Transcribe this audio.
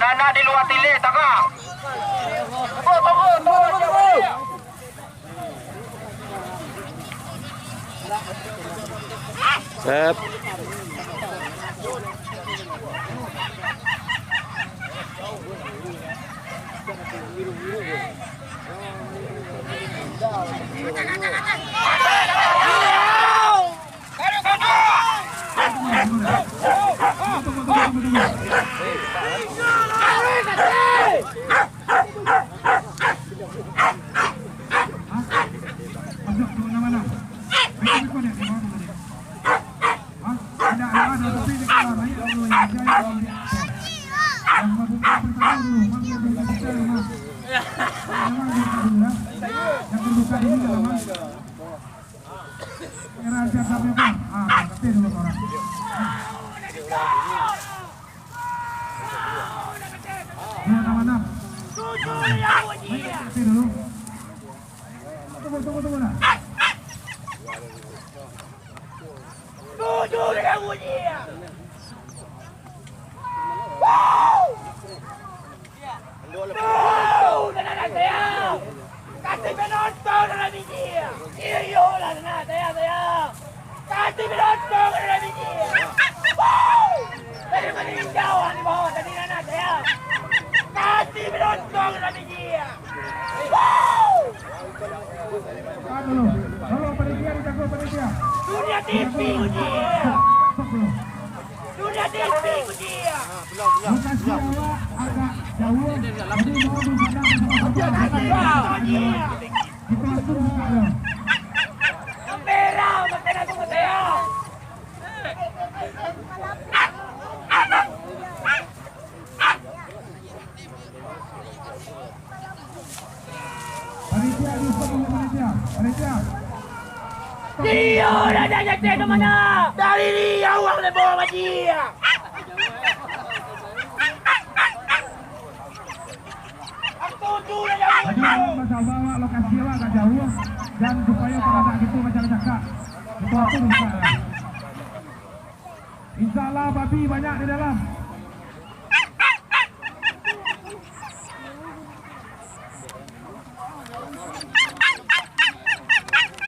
Anak-anak di luar tilik tak kak? Tunggu. Sep. Kasih penonton dalam biji. Iyo lah sana saya. Kasih penonton dalam biji. Dari mana jauh di bawah tadi anak saya. Kasih penonton dalam biji. Halo panitia, dijago panitia. Dunia TV uji. Dunia TV uji. Lokasi awak agak jauh. Jadi mohon bersandar bersama-sama. Kita langsung buka ya. Merah makan aku ke saya. Panitia di sebelah panitia. Panitia. Dia dah jatuh ke mana? Dari dia uang le bawa dia. Aku tu dah jauh. Jadi masa bawa lokasi awak agak jauh dan supaya kalau nak gitu macam cakap. Itu aku buka. Insyaallah babi banyak di dalam.